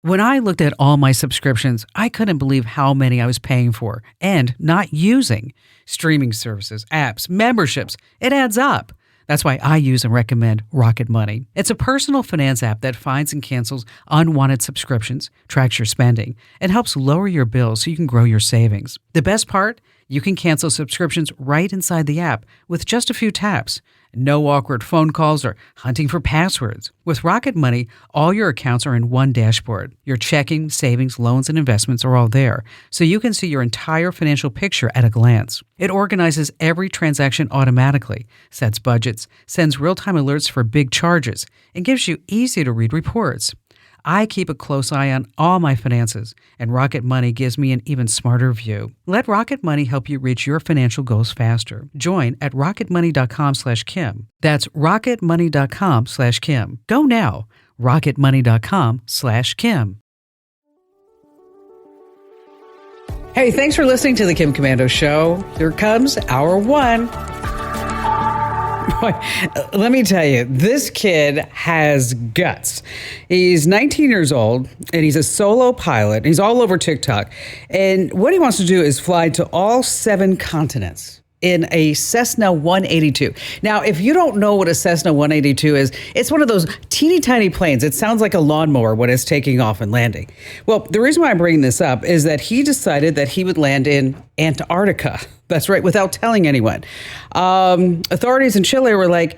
When I looked at all my subscriptions, I couldn't believe how many I was paying for and not using. Streaming services, apps, memberships, it adds up. That's why I use and recommend Rocket Money. It's a personal finance app that finds and cancels unwanted subscriptions, tracks your spending, and helps lower your bills so you can grow your savings. The best part? You can cancel subscriptions right inside the app with just a few taps. No awkward phone calls or hunting for passwords. With Rocket Money, all your accounts are in one dashboard. Your checking, savings, loans, and investments are all there, so you can see your entire financial picture at a glance. It organizes every transaction automatically, sets budgets, sends real-time alerts for big charges, and gives you easy-to-read reports. I keep a close eye on all my finances, and Rocket Money gives me an even smarter view. Let Rocket Money help you reach your financial goals faster. Join at rocketmoney.com/Kim. That's rocketmoney.com/Kim. Go now. rocketmoney.com/Kim. Hey, thanks for listening to the Kim Komando Show. Here comes hour one. Boy, let me tell you, this kid has guts. He's 19 years old, and he's a solo pilot. He's all over TikTok. And what he wants to do is fly to all 7 continents in a Cessna 182. Now, if you don't know what a Cessna 182 is, it's one of those teeny tiny planes. It sounds like a lawnmower when it's taking off and landing. Well, the reason why I'm bringing this up is that he decided that he would land in Antarctica. That's right, without telling anyone. Authorities in Chile were like,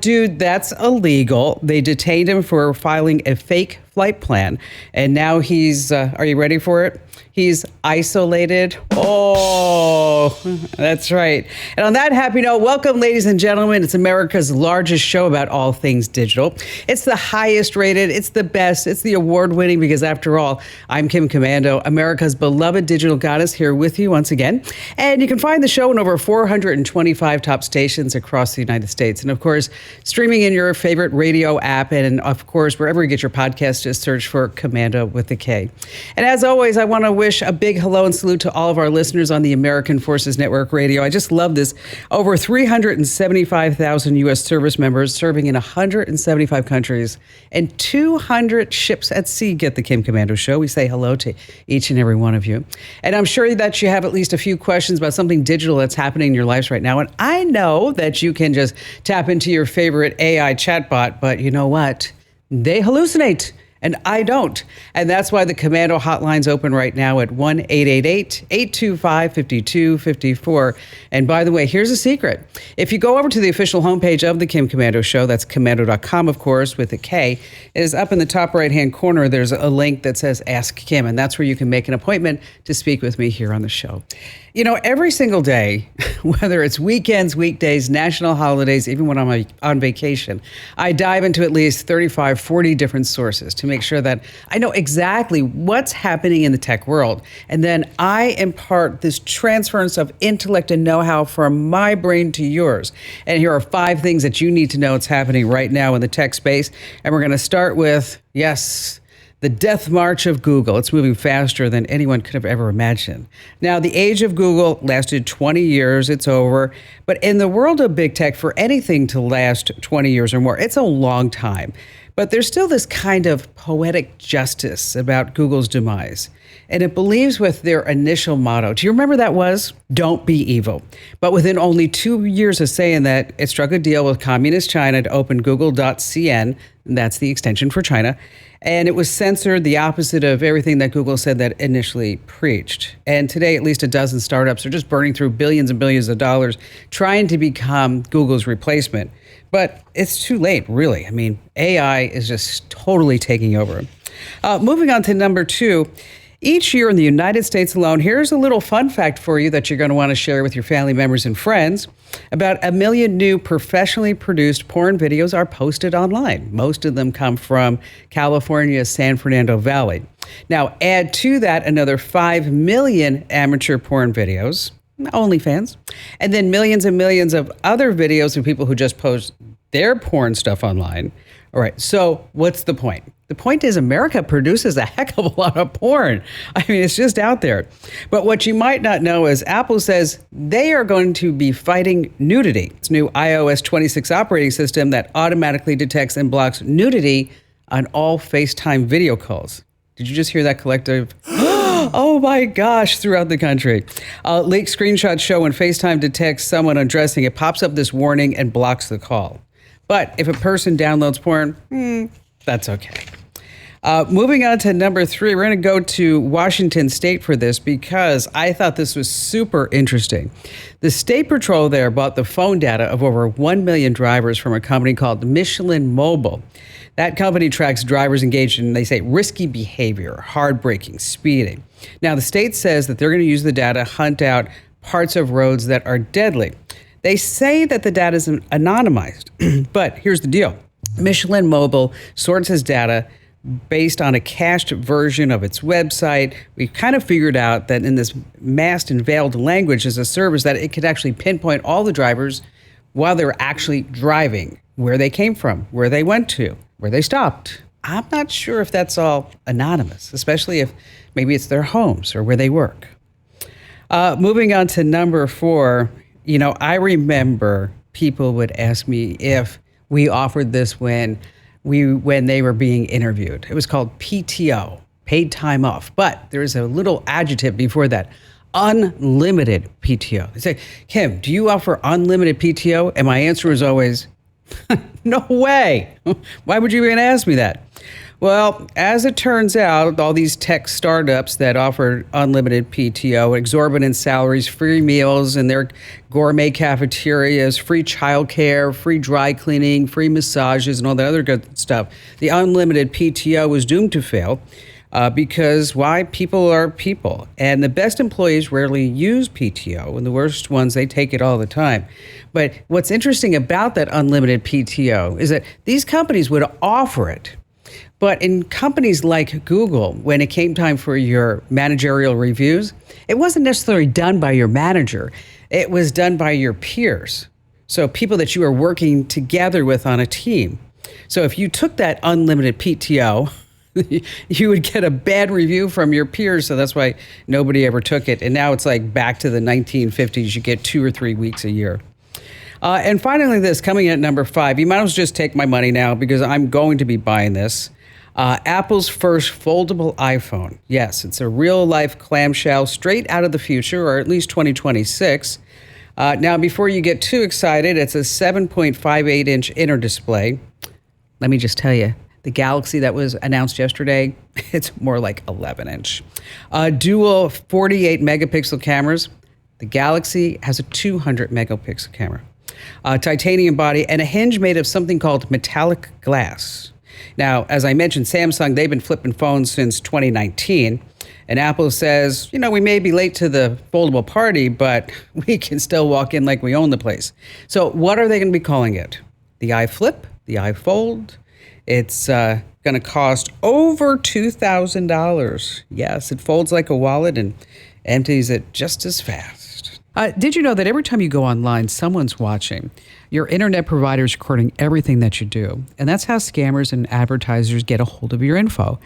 dude, that's illegal. They detained him for filing a fake flight plan. And now he's, are you ready for it? He's isolated. Oh, that's right. And on that happy note, welcome, ladies and gentlemen. It's America's largest show about all things digital. It's the highest rated. It's the best. It's the award winning because after all, I'm Kim Komando, America's beloved digital goddess, here with you once again. And you can find the show in over 425 top stations across the United States. And of course, streaming in your favorite radio app. And of course, wherever you get your podcast, just search for Komando with a K. And as always, I want to wish a big hello and salute to all of our listeners on the American Forces Network Radio. I just love this. Over 375,000 U.S. service members serving in 175 countries and 200 ships at sea get the Kim Komando Show. We say hello to each and every one of you. And I'm sure that you have at least a few questions about something digital that's happening in your lives right now. And I know that you can just tap into your favorite AI chatbot, but you know what? They hallucinate. And I don't. And that's why the Komando hotline's open right now at 1-888-825-5254. And by the way, here's a secret. If you go over to the official homepage of the Kim Komando Show, that's komando.com, of course, with a K, it is up in the top right-hand corner. There's a link that says Ask Kim, and that's where you can make an appointment to speak with me here on the show. You know, every single day, whether it's weekends, weekdays, national holidays, even when I'm on vacation, I dive into at least 35, 40 different sources to make sure that I know exactly what's happening in the tech world. And then I impart this transference of intellect and know-how from my brain to yours. And here are 5 things that you need to know what's happening right now in the tech space. And we're going to start with, yes, the death march of Google. It's moving faster than anyone could have ever imagined. Now, the age of Google lasted 20 years. It's over. But in the world of big tech, for anything to last 20 years or more, it's a long time. But there's still this kind of poetic justice about Google's demise. And it believes with their initial motto. Do you remember that was? Don't be evil. But within only 2 years of saying that, it struck a deal with communist China to open Google.cn. That's the extension for China. And it was censored, the opposite of everything that Google said that initially preached. And today, at least a dozen startups are just burning through billions and billions of dollars trying to become Google's replacement. But it's too late, really. I mean, AI is just totally taking over. Moving on to number 2. Each year in the United States alone, here's a little fun fact for you that you're going to want to share with your family members and friends. About 1 million new professionally produced porn videos are posted online. Most of them come from California's San Fernando Valley. Now, add to that another 5 million amateur porn videos, OnlyFans, and then millions and millions of other videos of people who just post their porn stuff online. All right, so what's the point? The point is America produces a heck of a lot of porn. I mean, it's just out there. But what you might not know is Apple says they are going to be fighting nudity. It's new iOS 26 operating system that automatically detects and blocks nudity on all FaceTime video calls. Did you just hear that collective? Oh my gosh, throughout the country. Leaked screenshots show when FaceTime detects someone undressing, it pops up this warning and blocks the call. But if a person downloads porn, that's okay. Moving on to number 3, we're going to go to Washington State for this because I thought this was super interesting. The State Patrol there bought the phone data of over 1 million drivers from a company called Michelin Mobile. That company tracks drivers engaged in, they say, risky behavior, hard braking, speeding. Now, the state says that they're going to use the data to hunt out parts of roads that are deadly. They say that the data is anonymized, but here's the deal. Michelin Mobile sorts its data based on a cached version of its website. We've kind of figured out that in this masked and veiled language as a service that it could actually pinpoint all the drivers while they were actually driving, where they came from, where they went to, where they stopped. I'm not sure if that's all anonymous, especially if maybe it's their homes or where they work. Moving on to number 4, I remember people would ask me if we offered this when they were being interviewed. It was called PTO, paid time off. But there is a little adjective before that, unlimited PTO. They say, Kim, do you offer unlimited PTO? And my answer was always, no way. Why would you even ask me that? Well, as it turns out, all these tech startups that offer unlimited PTO, exorbitant salaries, free meals in their gourmet cafeterias, free childcare, free dry cleaning, free massages, and all the other good stuff, the unlimited PTO was doomed to fail because why? People are people. And the best employees rarely use PTO, and the worst ones, they take it all the time. But what's interesting about that unlimited PTO is that these companies would offer it. But in companies like Google, when it came time for your managerial reviews, it wasn't necessarily done by your manager. It was done by your peers. So people that you were working together with on a team. So if you took that unlimited PTO, you would get a bad review from your peers. So that's why nobody ever took it. And now it's like back to the 1950s. You get 2 or 3 weeks a year. And finally, this coming at number 5, you might as well just take my money now because I'm going to be buying this. Apple's first foldable iPhone. Yes, it's a real-life clamshell straight out of the future, or at least 2026. Now, before you get too excited, it's a 7.58-inch inner display. Let me just tell you, the Galaxy that was announced yesterday, it's more like 11-inch. Dual 48-megapixel cameras. The Galaxy has a 200-megapixel camera. Titanium body and a hinge made of something called metallic glass. Now, as I mentioned, Samsung, they've been flipping phones since 2019. And Apple says, we may be late to the foldable party, but we can still walk in like we own the place. So what are they going to be calling it? The iFlip? The iFold? It's going to cost over $2,000. Yes, it folds like a wallet and empties it just as fast. Did you know that every time you go online, someone's watching? Your internet provider is recording everything that you do. And that's how scammers and advertisers get a hold of your info.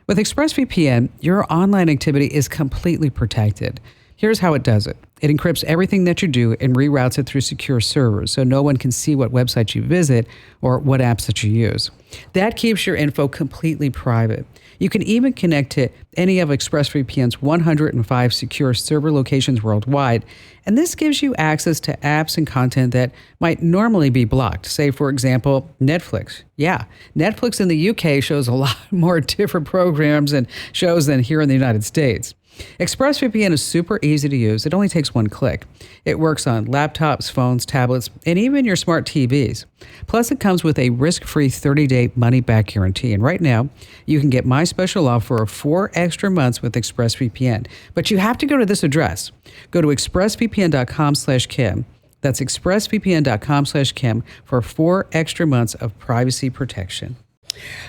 With ExpressVPN, your online activity is completely protected. Here's how it does it. It encrypts everything that you do and reroutes it through secure servers so no one can see what websites you visit or what apps that you use. That keeps your info completely private. You can even connect to any of ExpressVPN's 105 secure server locations worldwide, and this gives you access to apps and content that might normally be blocked. Say, for example, Netflix. Yeah, Netflix in the UK shows a lot more different programs and shows than here in the United States. ExpressVPN is super easy to use. It only takes one click. It works on laptops, phones, tablets, and even your smart TVs. Plus, it comes with a risk-free 30-day money-back guarantee. And right now, you can get my special offer of 4 extra months with ExpressVPN. But you have to go to this address. Go to expressvpn.com/Kim. That's expressvpn.com/Kim for 4 extra months of privacy protection.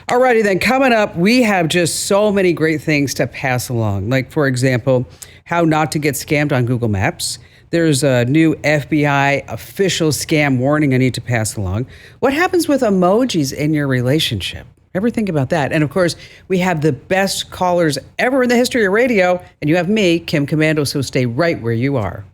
Alrighty then, coming up, we have just so many great things to pass along. Like, for example, how not to get scammed on Google Maps. There's a new FBI official scam warning I need to pass along. What happens with emojis in your relationship? Ever think about that? And of course, we have the best callers ever in the history of radio, and you have me, Kim Komando, so stay right where you are.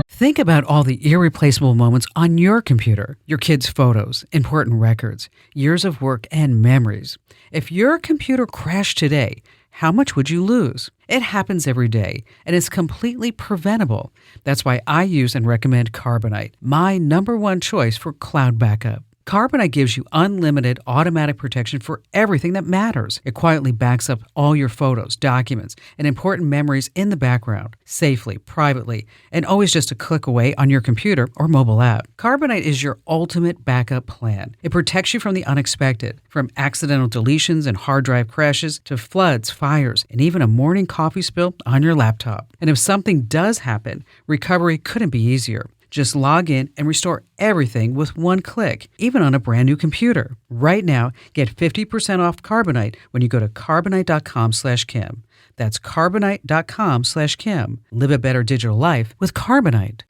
Think about all the irreplaceable moments on your computer, your kids' photos, important records, years of work, and memories. If your computer crashed today, how much would you lose? It happens every day, and it's completely preventable. That's why I use and recommend Carbonite, my number one choice for cloud backup. Carbonite gives you unlimited automatic protection for everything that matters. It quietly backs up all your photos, documents, and important memories in the background, safely, privately, and always just a click away on your computer or mobile app. Carbonite is your ultimate backup plan. It protects you from the unexpected, from accidental deletions and hard drive crashes to floods, fires, and even a morning coffee spill on your laptop. And if something does happen, recovery couldn't be easier. Just log in and restore everything with one click, even on a brand new computer. Right now, get 50% off Carbonite when you go to Carbonite.com/Kim. That's Carbonite.com/Kim. Live a better digital life with Carbonite.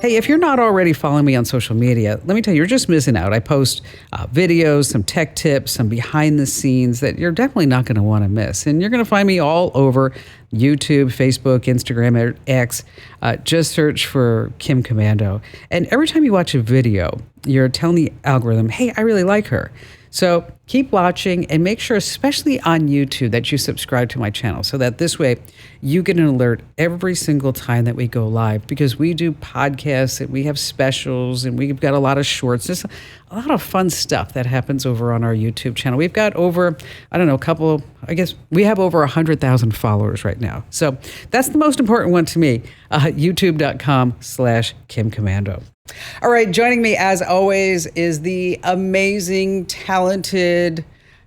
Hey, if you're not already following me on social media, let me tell you, you're just missing out. I post videos, some tech tips, some behind the scenes that you're definitely not going to want to miss. And you're going to find me all over YouTube, Facebook, Instagram, or X. Just search for Kim Komando. And every time you watch a video, you're telling the algorithm, hey, I really like her. So keep watching and make sure, especially on YouTube, that you subscribe to my channel so that this way you get an alert every single time that we go live, because we do podcasts and we have specials and we've got a lot of shorts. There's a lot of fun stuff that happens over on our YouTube channel. We've got over, we have over 100,000 followers right now. So that's the most important one to me, youtube.com/Kim Komando. All right, joining me as always is the amazing, talented,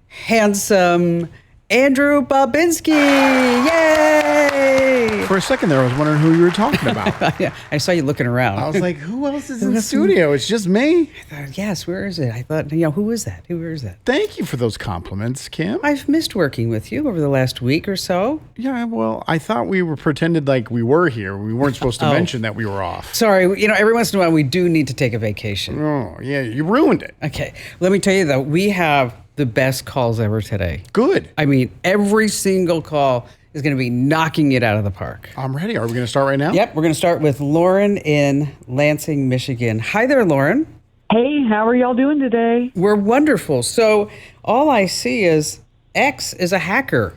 handsome Andrew Babinski. Yay! For a second there, I was wondering who you were talking about. Yeah, I saw you looking around. I was like, who else is in the studio? It's just me. I thought, yes, where is it? I thought, who is that? Who is that? Thank you for those compliments, Kim. I've missed working with you over the last week or so. Yeah, well, I thought we were pretended like we were here. We weren't supposed to mention that we were off. Sorry, every once in a while we do need to take a vacation. Oh, yeah, you ruined it. Okay, let me tell you though, we have the best calls ever today. Good. I mean, every single call is going to be knocking it out of the park. I'm ready. Are we going to start right now? Yep, we're going to start with Lauren in Lansing, Michigan. Hi there, Lauren. Hey, how are y'all doing today? We're wonderful. So all I see is X is a hacker.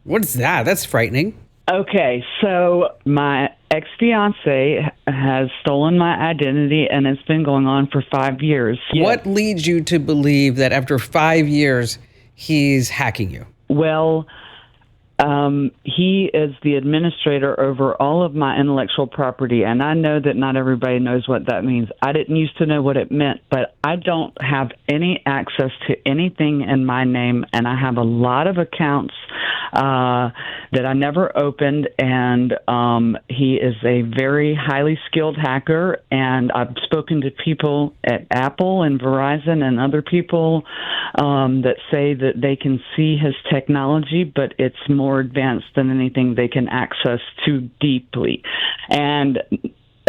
What's that? That's frightening. Okay, so my ex-fiance has stolen my identity, and it's been going on for 5 years. What leads you to believe that after 5 years, he's hacking you? Well, he is the administrator over all of my intellectual property, and I know that not everybody knows what that means. I didn't used to know what it meant, but I don't have any access to anything in my name, and I have a lot of accounts that I never opened, and he is a very highly skilled hacker, and I've spoken to people at Apple and Verizon and other people that say that they can see his technology, but it's more advanced than anything they can access too deeply. And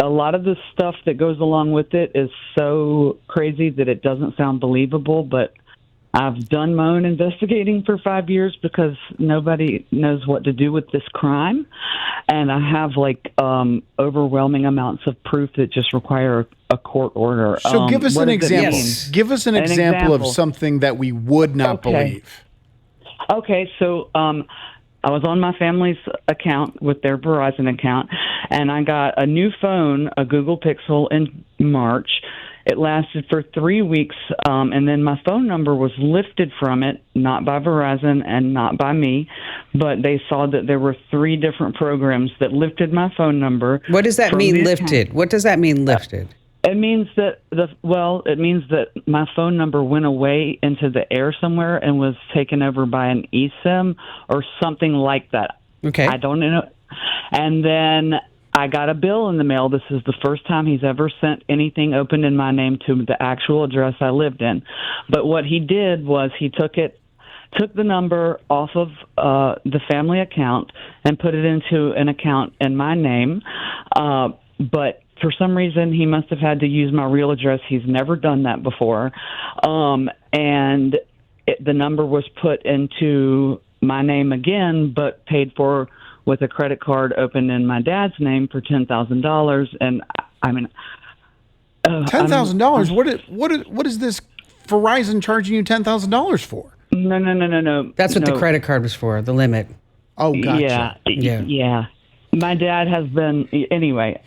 a lot of the stuff that goes along with it is so crazy that it doesn't sound believable, but I've done my own investigating for 5 years because nobody knows what to do with this crime. And I have overwhelming amounts of proof that just require a court order. So give us an example. Yes. Give us an example of something that we would not believe. Okay, so I was on my family's account with their Verizon account, and I got a new phone, a Google Pixel, in March. It lasted for 3 weeks, and then my phone number was lifted from it, not by Verizon and not by me, but they saw that there were 3 different programs that lifted my phone number. What does that mean, lifted? What does that mean, lifted? It means that my phone number went away into the air somewhere and was taken over by an eSIM or something like that. Okay. I don't know. And then I got a bill in the mail. This is the first time he's ever sent anything opened in my name to the actual address I lived in. But what he did was he took the number off of the family account and put it into an account in my name. But for some reason, he must have had to use my real address. He's never done that before. And the number was put into my name again, but paid for with a credit card opened in my dad's name for $10,000. And I mean, $10,000? What is this Verizon charging you $10,000 for? No. That's what the No. credit card was for, the limit. Oh, gotcha. Yeah. My dad has been, anyway.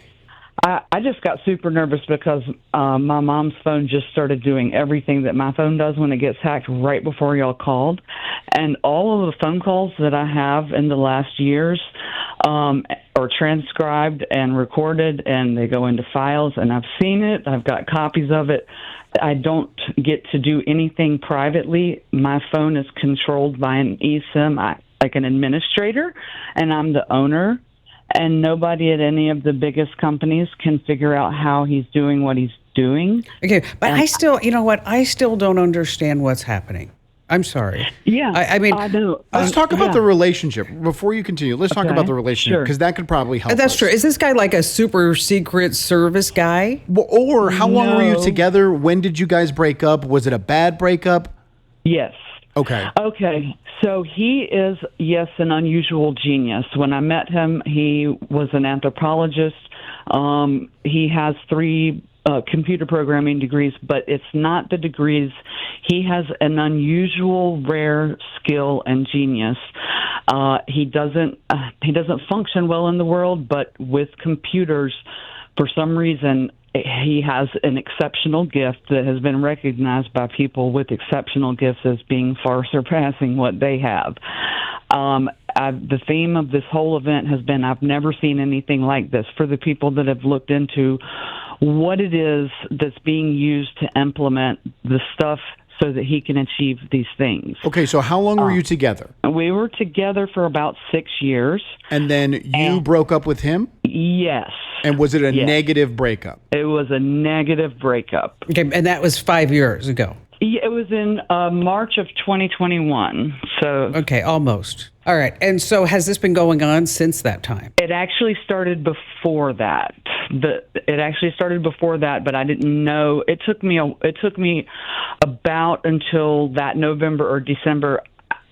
I just got super nervous because my mom's phone just started doing everything that my phone does when it gets hacked right before y'all called. And all of the phone calls that I have in the last years are transcribed and recorded, and they go into files, and I've seen it. I've got copies of it. I don't get to do anything privately. My phone is controlled by an eSIM, like an administrator, and I'm the owner. And nobody at any of the biggest companies can figure out how he's doing what he's doing. Okay, but I still, you know what? I still don't understand what's happening. I'm sorry. Yeah, I mean, I know. Let's talk about the relationship before you continue. Let's talk about the relationship Sure. because that could probably help. that's us. true. Is this guy like a super secret service guy? Well, or how long were you No. together? When did you guys break up? Was it a bad breakup? Yes. Okay. Okay, so he is, yes, an unusual genius. When I met him, he was an anthropologist. He has 3 computer programming degrees, but it's not the degrees. He has an unusual, rare skill and genius. He doesn't function well in the world, but with computers, for some reason, he has an exceptional gift that has been recognized by people with exceptional gifts as being far surpassing what they have. The theme of this whole event has been, I've never seen anything like this. For the people that have looked into what it is that's being used to implement the stuff so that he can achieve these things. Okay, so how long were you together? We were together for about 6 years. And then you broke up with him? Yes. And was it a negative breakup? It was a negative breakup. Okay, and that was 5 years ago. Yeah, it was in March of 2021. So Okay, almost. All right. And so has this been going on since that time? it actually started before that. But I didn't know. It took me about until that November or December.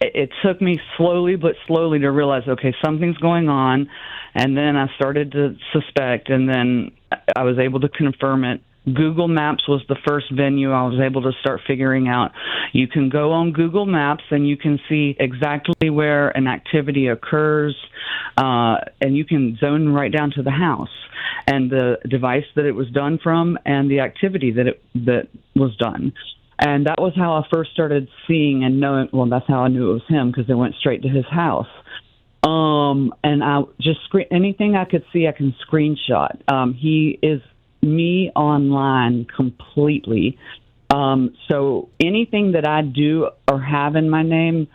It took me slowly to realize, okay, something's going on. And then I started to suspect, and then I was able to confirm it. Google Maps was the first venue I was able to start figuring out. You can go on Google Maps and you can see exactly where an activity occurs, and you can zone right down to the house and the device that it was done from and the activity that was done. And that was how I first started seeing and knowing. Well, that's how I knew it was him, because it went straight to his house. And I just anything I could see, I can screenshot. He is me online completely. So anything that I do or have in my name,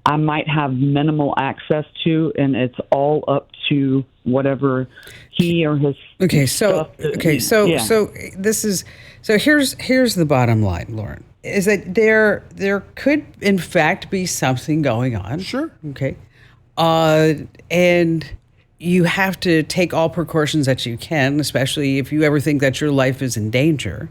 I might have minimal access to, and it's all up to whatever he or his stuff. So here's the bottom line, Lauren, is that there could in fact be something going on. Sure. Okay. And you have to take all precautions that you can, especially if you ever think that your life is in danger.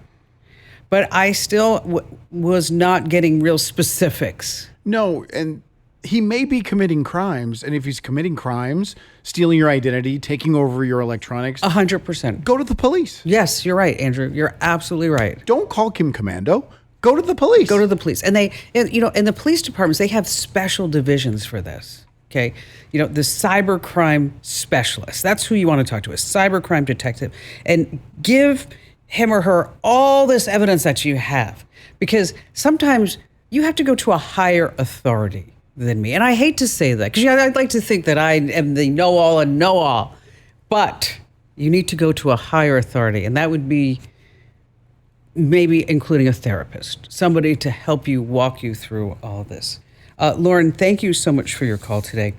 But I still was not getting real specifics. No, and he may be committing crimes. And if he's committing crimes, stealing your identity, taking over your electronics, 100%. go to the police. Yes, you're right, Andrew. You're absolutely right. Don't call Kim Commando. Go to the police. Go to the police. And in the police departments, they have special divisions for this. Okay. The cybercrime specialist, that's who you want to talk to, a cybercrime detective, and give him or her all this evidence that you have, because sometimes you have to go to a higher authority than me. And I hate to say that, because I'd like to think that I am the know-all and know-all, but you need to go to a higher authority, and that would be maybe including a therapist, somebody to help you walk you through all of this. Lauren, thank you so much for your call today.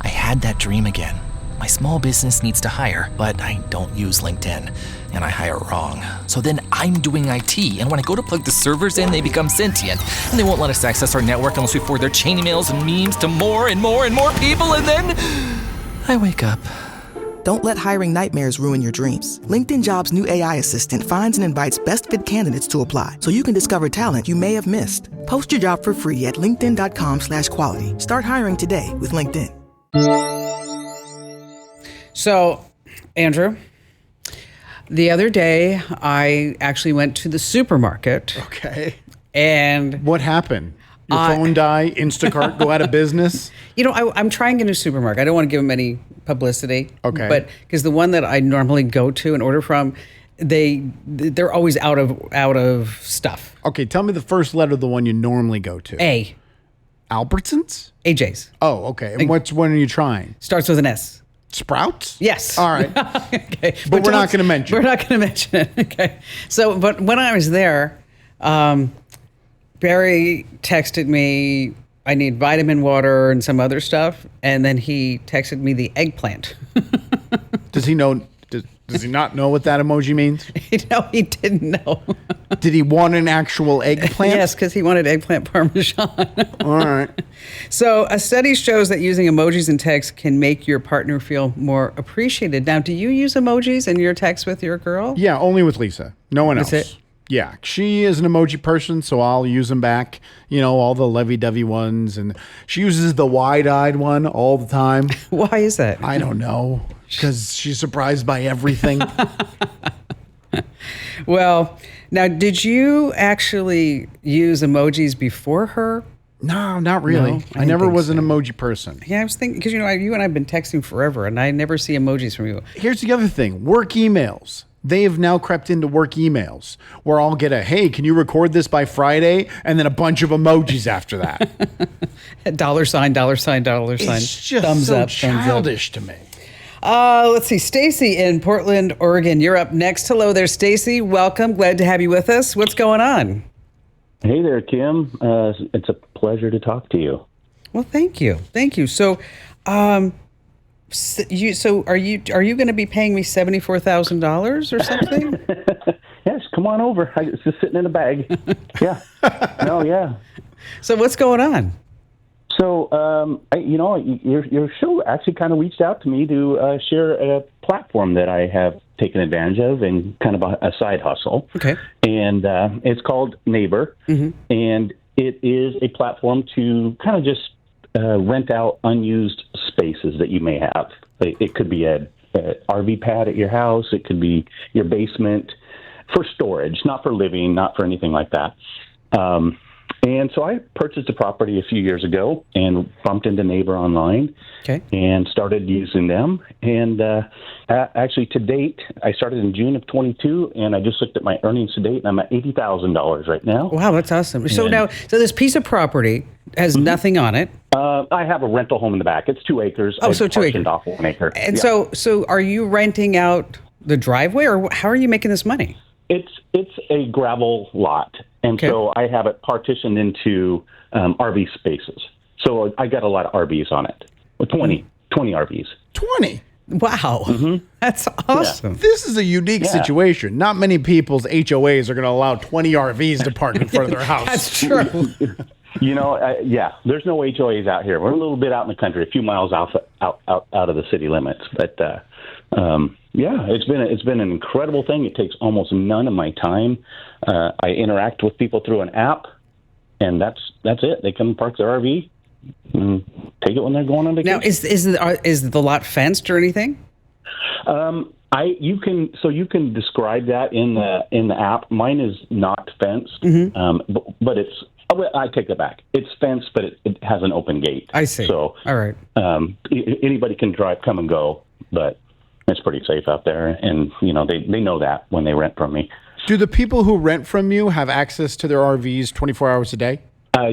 I had that dream again. My small business needs to hire, but I don't use LinkedIn, and I hire wrong. So then I'm doing IT, and when I go to plug the servers in, they become sentient, and they won't let us access our network unless we forward their chain emails and memes to more and more and more people, and then I wake up. Don't let hiring nightmares ruin your dreams. LinkedIn Jobs' new AI assistant finds and invites best fit candidates to apply, so you can discover talent you may have missed. Post your job for free at linkedin.com/quality. Start hiring today with LinkedIn. So, Andrew, the other day I actually went to the supermarket. Okay. And What happened? Your phone die, Instacart go out of business. You know, I'm trying a new supermarket. I don't want to give them any publicity. Okay. But because the one that I normally go to and order from, they're always out of stuff. Okay, tell me the first letter of the one you normally go to. A. Albertsons? AJ's. Oh, okay. And which one are you trying? Starts with an S. Sprouts? Yes. All right. Okay. But we're not going to mention We're not going to mention it. Okay. So, but when I was there, Barry texted me, I need vitamin water and some other stuff. And then he texted me the eggplant. Does he know? Does he not know what that emoji means? No, he didn't know. Did he want an actual eggplant? Yes, because he wanted eggplant parmesan. All right. So a study shows that using emojis in text can make your partner feel more appreciated. Now, do you use emojis in your text with your girl? Yeah, only with Lisa. No one else. That's it? Yeah, she is an emoji person, so I'll use them back. You know, all the lovey-dovey ones. And she uses the wide-eyed one all the time. Why is that? I don't know. Because she's surprised by everything. Well, now, did you actually use emojis before her? No, not really. No, I I never didn't was think an so. emoji person. Yeah, I was thinking, because, you know, you and I have been texting forever, and I never see emojis from you. Here's the other thing. Work emails. They have now crept into work emails where I'll get a, hey, can you record this by Friday? And then a bunch of emojis after that. Dollar sign, dollar sign, dollar sign. It's just thumbs so up, thumbs up. childish to me. Let's see. Stacy in Portland, Oregon. You're up next. Hello there, Stacy. Welcome. Glad to have you with us. What's going on? Hey there, Kim. It's a pleasure to talk to you. Well, thank you. Thank you. So, so are you going to be paying me $74,000 or something? Yes, come on over. It's just sitting in a bag. Yeah. No, yeah. So what's going on? So, your show actually kind of reached out to me to share a platform that I have taken advantage of and kind of a side hustle. Okay. And it's called Neighbor. Mm-hmm. And it is a platform to kind of just rent out unused spaces that you may have. It could be a RV pad at your house. It could be your basement for storage, not for living, not for anything like that. And so I purchased a property a few years ago and bumped into Neighbor online. Okay. And started using them. And actually, to date, I started in June of 22, and I just looked at my earnings to date, and I'm at $80,000 right now. Wow, that's awesome. So now, this piece of property has nothing on it. I have a rental home in the back. It's 2 acres. Oh, so I've 2 acres. partitioned off 1 acre. And Yeah. so are you renting out the driveway, or how are you making this money? It's a gravel lot, and Okay. so I have it partitioned into RV spaces. So I got a lot of RVs on it. 20 RVs. 20. Wow, that's awesome. This is a unique Yeah. situation. Not many people's HOAs are going to allow 20 RVs to park in front of their house. That's true. You know, there's no HOAs out here. We're a little bit out in the country, a few miles out of the city limits. But it's been an incredible thing. It takes almost none of my time. I interact with people through an app, and that's it. They come park their RV, and take it when they're going on vacation. Now, is the lot fenced or anything? You can describe that in the app. Mine is not fenced, but it's. I take it back. It's fenced, but it has an open gate. I see. So, all right. Anybody can come and go, but it's pretty safe out there. And they know that when they rent from me. Do the people who rent from you have access to their RVs 24 hours a day?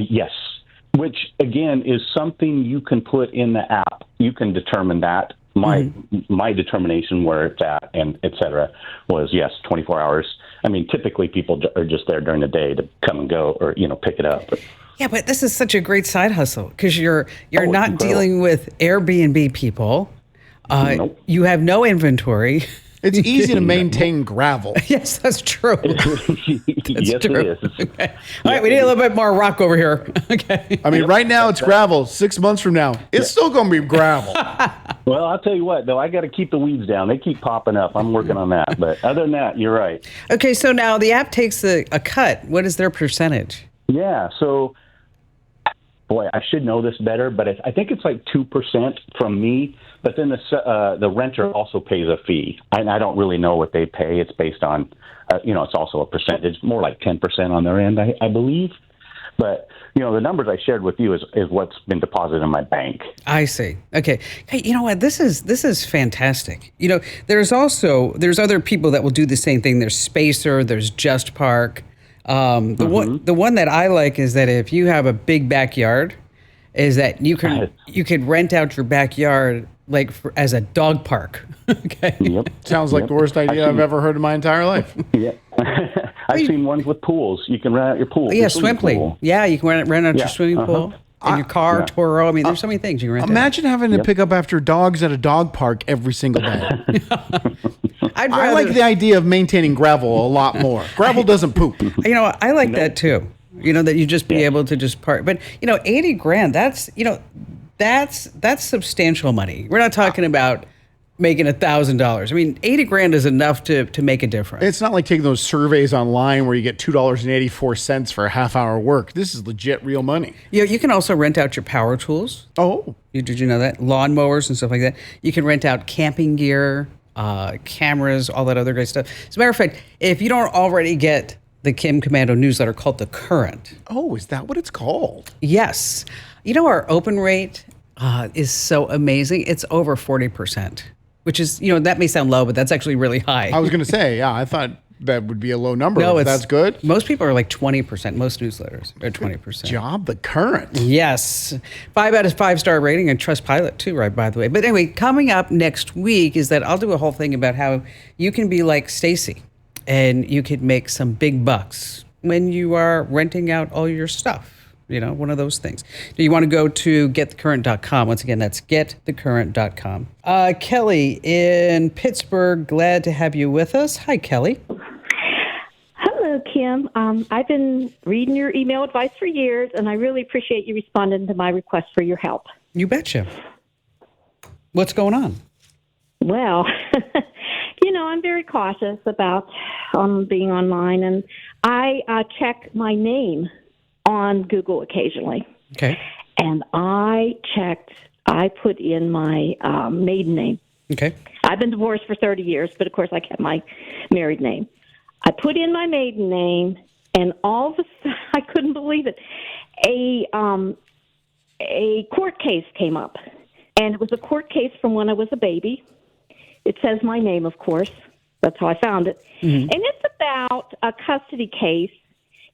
Yes, which again is something you can put in the app. You can determine that. My determination where it's at and et cetera was yes, 24 hours. I mean, typically people are just there during the day to come and go or pick it up. Yeah, but this is such a great side hustle because you're not incredible. dealing with Airbnb people. Nope. You have no inventory. It's easy to maintain gravel. Yes, that's true. Yes, true. it is. Okay. All right, we need a little bit more rock over here. Okay. I mean, right now it's gravel. 6 months from now, it's still going to be gravel. Well, I'll tell you what, though, I got to keep the weeds down. They keep popping up. I'm working on that. But other than that, you're right. Okay, so now the app takes a cut. What is their percentage? Yeah. So, boy, I should know this better, but I think it's like 2% from me. But then the renter also pays a fee. And I don't really know what they pay. It's based on, it's also a percentage, more like 10% on their end, I believe. But, the numbers I shared with you is what's been deposited in my bank. I see. Okay. Hey, you know what? This is fantastic. There's other people that will do the same thing. There's Spacer, there's Just Park. The one that I like is that if you have a big backyard, is that you can rent out your backyard as a dog park. Okay. Yep. Sounds like the worst idea I've ever heard in my entire life. Yeah. I've seen ones with pools. You can rent out your pool. Yeah, swim pool. Yeah, you can rent out your swimming pool. In your car, Toro. I mean, there's so many things you can rent. Imagine having to pick up after dogs at a dog park every single day. I like the idea of maintaining gravel a lot more. Gravel doesn't poop. I like that too. That you just be able to just park. But $80,000. That's substantial money. We're not talking about making $1,000. I mean, $80,000 is enough to make a difference. It's not like taking those surveys online where you get $2.84 for a half-hour work. This is legit real money. You can also rent out your power tools. Oh. Did you know that? Lawnmowers and stuff like that. You can rent out camping gear, cameras, all that other great stuff. As a matter of fact, if you don't already get the Kim Komando newsletter called The Current. Oh, is that what it's called? Yes. Our open rate is so amazing. It's over 40%. Which is, that may sound low, but that's actually really high. I was going to say, I thought that would be a low number. No, that's good. Most people are like 20%. Most newsletters are 20%. Job, The Current. Yes. 5 out of 5-star rating and Trustpilot too, right, by the way. But anyway, coming up next week is that I'll do a whole thing about how you can be like Stacy and you could make some big bucks when you are renting out all your stuff. One of those things. Do you want to go to getthecurrent.com? Once again, that's getthecurrent.com. Kelly in Pittsburgh, glad to have you with us. Hi, Kelly. Hello, Kim. I've been reading your email advice for years, and I really appreciate you responding to my request for your help. You betcha. What's going on? Well, I'm very cautious about being online, and I check my name on Google occasionally. Okay. And I put in my maiden name. Okay. I've been divorced for 30 years, but of course I kept my married name. I put in my maiden name, and all of a sudden, I couldn't believe it. A court case came up, and it was a court case from when I was a baby. It says my name, of course. That's how I found it. Mm-hmm. And it's about a custody case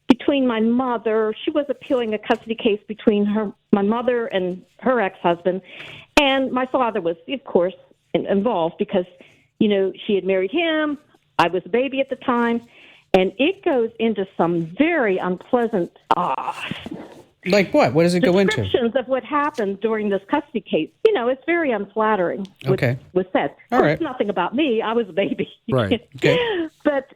between my mother. She was appealing a custody case between my mother and her ex-husband, and my father was, of course, involved because, she had married him. I was a baby at the time, and it goes into some very unpleasant like what? What does it go into? Descriptions of what happened during this custody case. It's very unflattering. Okay. Was said. All right. It's nothing about me. I was a baby. Right. Okay. But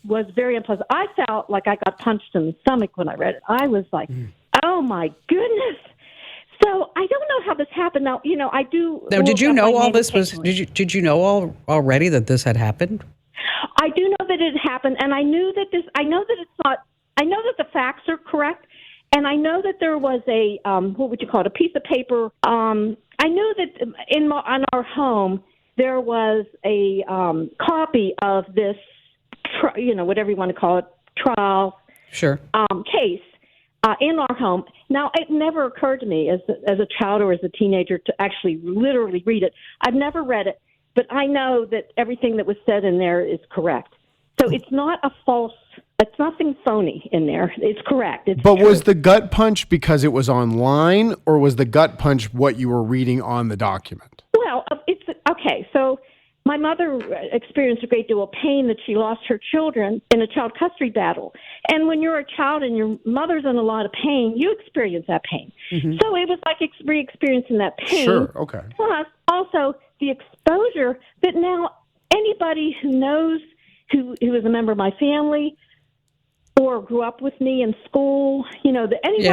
was very unpleasant. I felt like I got punched in the stomach when I read it. I was like, oh my goodness. So I don't know how this happened. Now, I do. Now, did you know all this was? Did you know already that this had happened? I do know that it happened, and I knew that this. I know that it's not. I know that the facts are correct. And I know that there was a, what would you call it, a piece of paper. I knew that on our home, there was a copy of this, whatever you want to call it, trial sure. Case in our home. Now, it never occurred to me as a child or as a teenager to actually literally read it. I've never read it, but I know that everything that was said in there is correct. So it's not it's nothing phony in there. It's correct. But true. Was the gut punch because it was online, or was the gut punch what you were reading on the document? Well, it's okay. So my mother experienced a great deal of pain that she lost her children in a child custody battle. And when you're a child and your mother's in a lot of pain, you experience that pain. Mm-hmm. So it was like re-experiencing that pain. Sure, okay. Plus, also the exposure that now anybody who knows who is a member of my family or grew up with me in school, anyone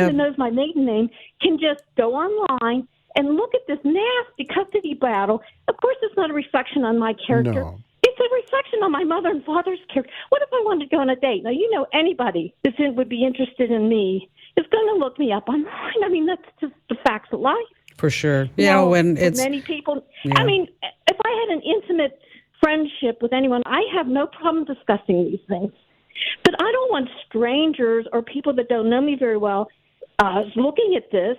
that knows my maiden name can just go online and look at this nasty custody battle. Of course, it's not a reflection on my character. No. It's a reflection on my mother and father's character. What if I wanted to go on a date? Now, anybody that would be interested in me is going to look me up online. I mean, that's just the facts of life. For sure. When it's many people. Yeah. I mean, if I had an intimate friendship with anyone, I have no problem discussing these things. But I don't want strangers or people that don't know me very well looking at this.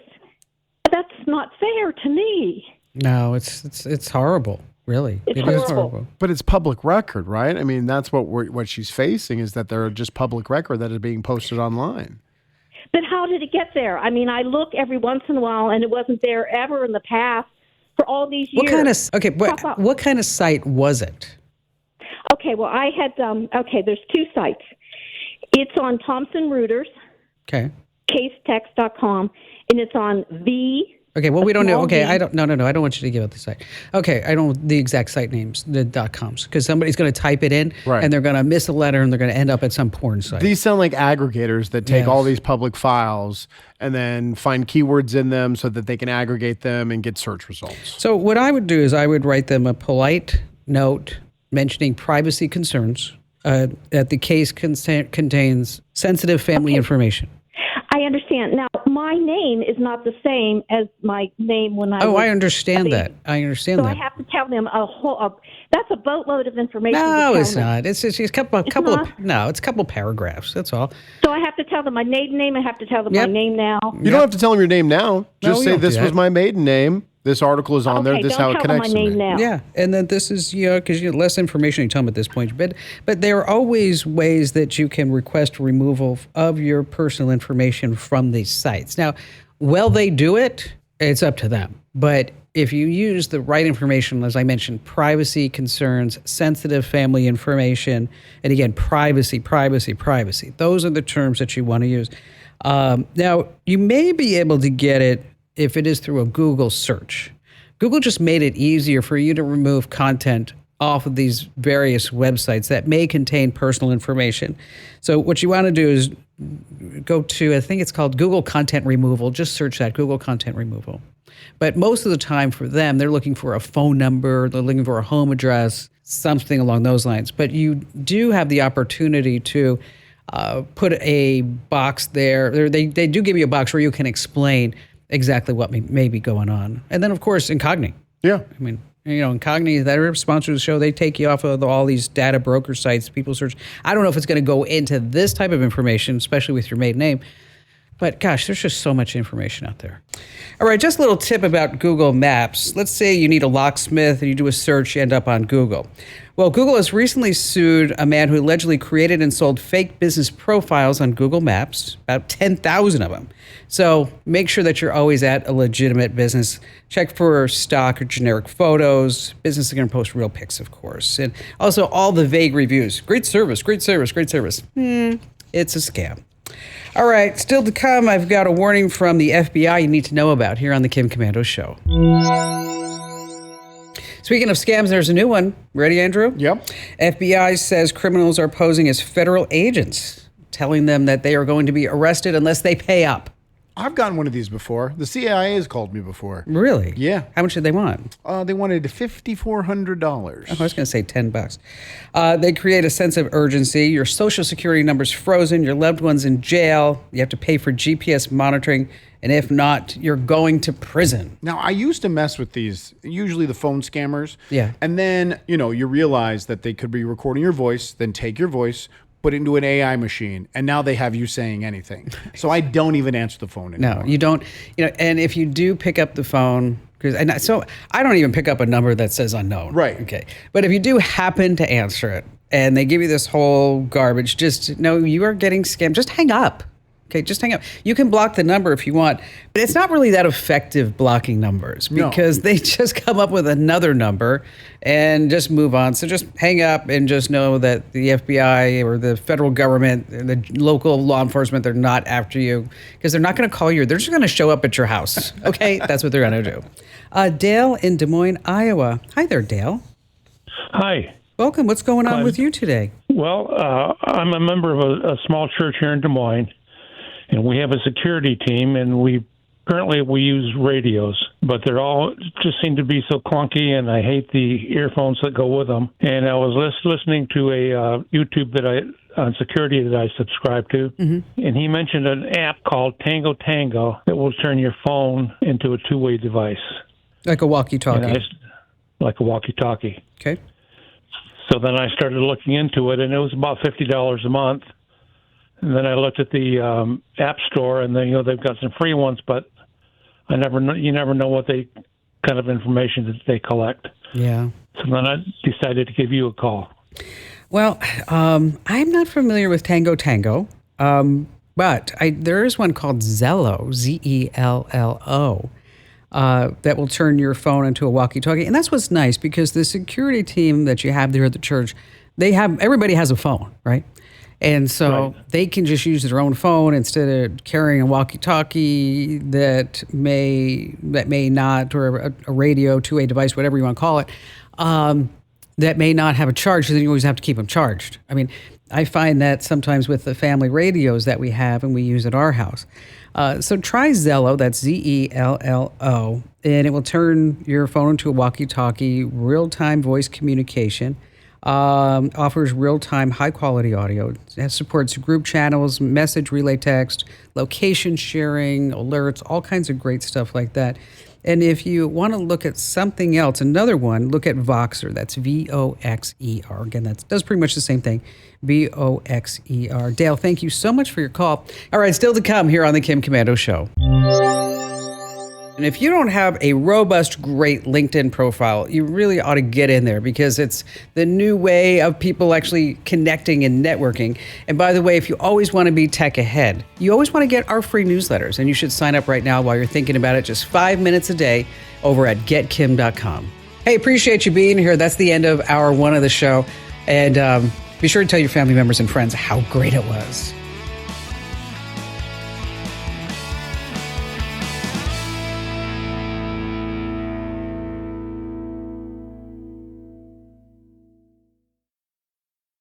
That's not fair to me. No, it's horrible. Really, It's it is horrible. horrible. But it's public record, right? I mean, that's what she's facing, is that they're just public record that is being posted online. But how did it get there? I mean, I look every once in a while, and it wasn't there ever in the past for all these years. What kind of site was it? Okay, well, I had, there's two sites. It's on Thomson Reuters, Okay. casetext.com, and it's on the... Okay, well, we don't know. small Okay, v. I don't. No. I don't want you to give out the site. Okay, I don't the exact site names, the .coms, because somebody's going to type it in, Right. and they're going to miss a letter, and they're going to end up at some porn site. These sound like aggregators that take Yes. all these public files and then find keywords in them so that they can aggregate them and get search results. So what I would do is I would write them a polite note mentioning privacy concerns that the case contains sensitive family information. I understand. Now, my name is not the same as my name when I Oh, was I understand a baby. that. I understand So that. I have to tell them that's a boatload of information. to No, tell it's them. not. It's just a couple not? it's a couple paragraphs. That's all. So I have to tell them my maiden name. I have to tell them Yep. my name now. You don't have to tell them your name now. No, Just we say don't do this was that. my maiden name. This article is on there. Okay, This is don't how it tell them my connects to name me. now. Yeah, and then this is because less information you tell them at this point, but there are always ways that you can request removal of your personal information from these sites. Now, will they do it? It's up to them. But if you use the right information, as I mentioned, privacy concerns, sensitive family information, and again, privacy, those are the terms that you want to use. Now, you may be able to get it if it is through a Google search. Google just made it easier for you to remove content off of these various websites that may contain personal information. So what you want to do is go to, I think it's called Google Content Removal. Just search that, Google Content Removal. But most of the time for them, they're looking for a phone number, they're looking for a home address, something along those lines. But you do have the opportunity to put a box there. They do give you a box where you can explain exactly what may be going on. And then, of course, Incogni. Yeah. I mean, Incogni, they're sponsors of the show. They take you off of all these data broker sites, people search. I don't know if it's going to go into this type of information, especially with your maiden name. But gosh, there's just so much information out there. All right, just a little tip about Google Maps. Let's say you need a locksmith and you do a search, you end up on Google. Well, Google has recently sued a man who allegedly created and sold fake business profiles on Google Maps, about 10,000 of them. So make sure that you're always at a legitimate business. Check for stock or generic photos. Business is going to post real pics, of course. And also all the vague reviews. Great service, great service, great service. It's a scam. All right, still to come, I've got a warning from the FBI you need to know about here on the Kim Commando Show. Speaking of scams, there's a new one. Ready, Andrew? Yep. FBI says criminals are posing as federal agents, telling them that they are going to be arrested unless they pay up. I've gotten one of these before. The CIA has called me before. Really? Yeah. How much did they want? They wanted $5,400. I was going to say $10. They create a sense of urgency. Your social security number's frozen. Your loved one's in jail. You have to pay for GPS monitoring. And if not, you're going to prison. Now, I used to mess with these, usually the phone scammers. Yeah. And then, you realize that they could be recording your voice, then take your voice, put it into an AI machine, and now they have you saying anything. So I don't even answer the phone anymore. No, you don't. And if you do pick up the phone, so I don't even pick up a number that says unknown. Right. Okay. But if you do happen to answer it and they give you this whole garbage, just know you are getting scammed. Just hang up. Okay, just hang up. You can block the number if you want, but it's not really that effective blocking numbers because they just come up with another number and just move on. So just hang up and just know that the FBI or the federal government, the local law enforcement, they're not after you because they're not going to call you. They're just going to show up at your house. Okay, that's what they're going to do. Dale in Des Moines, Iowa. Hi there, Dale. Hi. Welcome. What's going on with you today? Well, I'm a member of a small church here in Des Moines. And we have a security team, and we use radios, but they're all just seem to be so clunky, and I hate the earphones that go with them. And I was listening to a YouTube on security that I subscribe to, and he mentioned an app called Tango Tango that will turn your phone into a two-way device. Like a walkie-talkie. Like a walkie-talkie. Okay. So then I started looking into it, and it was about $50 a month. And then I looked at the App Store, and then they've got some free ones, but you never know what kind of information that they collect. Yeah. So then I decided to give you a call. Well, I'm not familiar with Tango, but there is one called Zello, Zello, that will turn your phone into a walkie-talkie. And that's what's nice, because the security team that you have there at the church, everybody has a phone, right? And so they can just use their own phone instead of carrying a walkie-talkie that may not, or a radio, two-way device, whatever you want to call it, that may not have a charge. So then you always have to keep them charged. I mean, I find that sometimes with the family radios that we have and we use at our house. So try Zello, that's Zello, and it will turn your phone into a walkie-talkie, real-time voice communication. Offers real-time, high-quality audio. It supports group channels, message relay text, location sharing, alerts, all kinds of great stuff like that. And if you want to look at something else, another one, look at Voxer. That's Voxer. Again, that does pretty much the same thing. Voxer. Dale, thank you so much for your call. All right, still to come here on the Kim Komando Show. And if you don't have a robust, great LinkedIn profile, you really ought to get in there, because it's the new way of people actually connecting and networking. And by the way, if you always want to be tech ahead, you always want to get our free newsletters. And you should sign up right now while you're thinking about it. Just 5 minutes a day over at getkim.com. Hey, appreciate you being here. That's the end of hour one of the show. And be sure to tell your family members and friends how great it was.